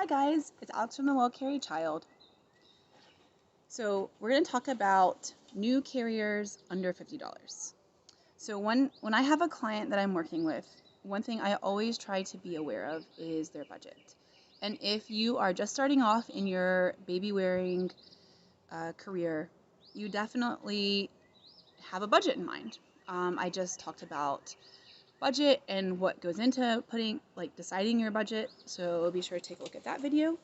Hi guys, it's Alex from The Well Carried Child. So we're going to talk about new carriers under $50. So when I have a client that I'm working with, one thing I always try to be aware of is their budget. And if you are just starting off in your baby wearing career, you definitely have a budget in mind. I just talked about budget and what goes into deciding your budget, so be sure to take a look at that video.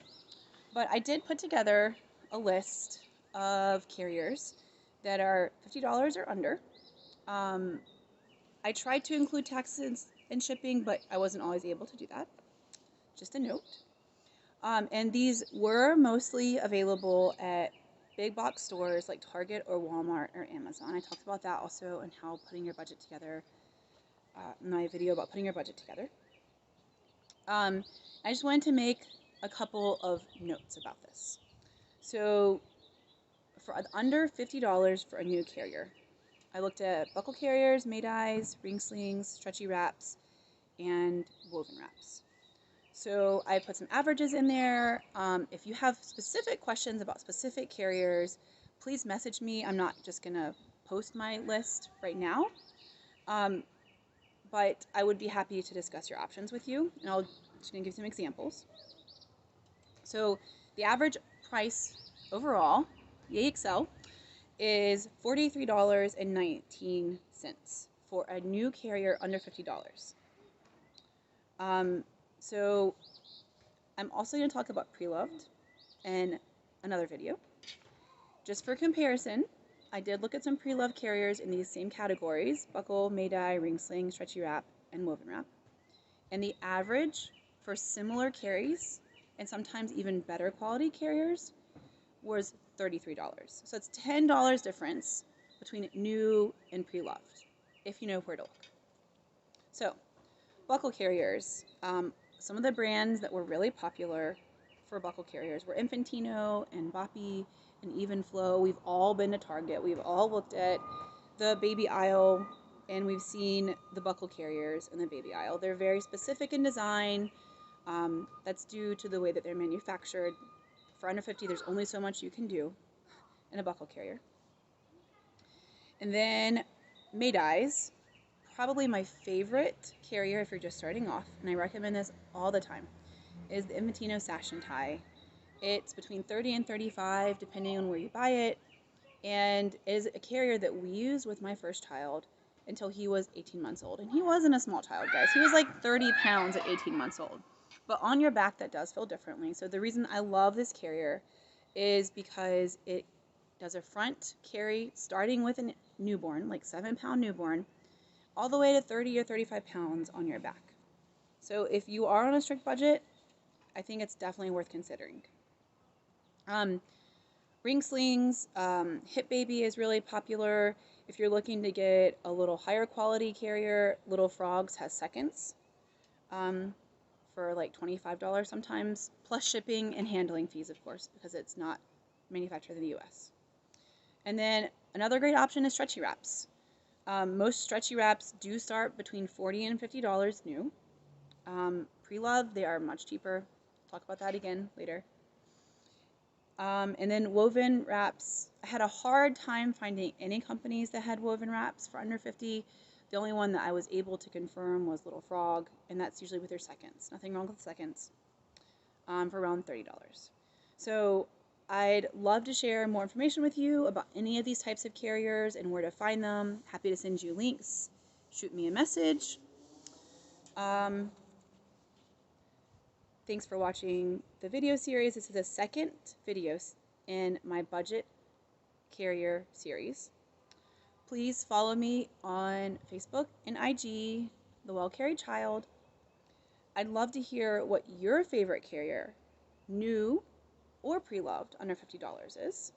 But I did put together a list of carriers that are $50 or under. I tried to include taxes and shipping, but I wasn't always able to do that. Just a note. And these were mostly available at big box stores like Target or Walmart or Amazon. I talked about that also and how putting your budget together, my video about putting your budget together. I just wanted to make a couple of notes about this. So for under $50 for a new carrier, I looked at buckle carriers, made-eyes, ring slings, stretchy wraps, and woven wraps. So I put some averages in there. If you have specific questions about specific carriers, please message me. I'm not just going to post my list right now, but I would be happy to discuss your options with you, and I'll just going to give some examples. So the average price overall, the EXL, is $43.19 for a new carrier under $50. So I'm also going to talk about pre-loved in another video. Just for comparison, I did look at some pre-loved carriers in these same categories: buckle, made-eye, ring sling, stretchy wrap, and woven wrap. And the average for similar carries, and sometimes even better quality carriers, was $33. So it's $10 difference between new and pre-loved, if you know where to look. So, buckle carriers. Some of the brands that were really popular for buckle carriers were Infantino and Boppy and Evenflo. We've all been to Target. We've all looked at the baby aisle, and we've seen the buckle carriers in the baby aisle. They're very specific in design. That's due to the way that they're manufactured. For under 50, there's only so much you can do in a buckle carrier. And then made-eyes, probably my favorite carrier if you're just starting off, and I recommend this all the time, is the Infantino Sash and Tie. It's between $30 and $35 depending on where you buy it, and it is a carrier that we used with my first child until he was 18 months old. And he wasn't a small child, guys. He was like 30 pounds at 18 months old. But on your back, that does feel differently. So the reason I love this carrier is because it does a front carry starting with a newborn, like 7-pound newborn, all the way to 30 or 35 pounds on your back. So if you are on a strict budget, I think it's definitely worth considering. Ring slings, Hip Baby is really popular. If you're looking to get a little higher quality carrier, Little Frogs has seconds for like $25 sometimes, plus shipping and handling fees, of course, because it's not manufactured in the US. And then another great option is stretchy wraps. Most stretchy wraps do start between $40 and $50 new. Pre-loved, they are much cheaper. Talk about that again later. And then woven wraps. I had a hard time finding any companies that had woven wraps for under 50. The only one that I was able to confirm was Little Frog, and that's usually with their seconds. Nothing wrong with seconds. For around $30. So I'd love to share more information with you about any of these types of carriers and where to find them. Happy to send you links. Shoot me a message. Thanks for watching the video series. This is the second video in my budget carrier series. Please follow me on Facebook and IG, The Well Carried Child. I'd love to hear what your favorite carrier, new or pre-loved, under $50 is.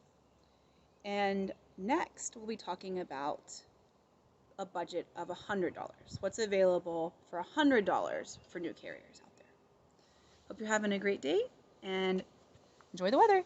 And next, we'll be talking about a budget of $100. What's available for $100 for new carriers out there. Hope you're having a great day and enjoy the weather.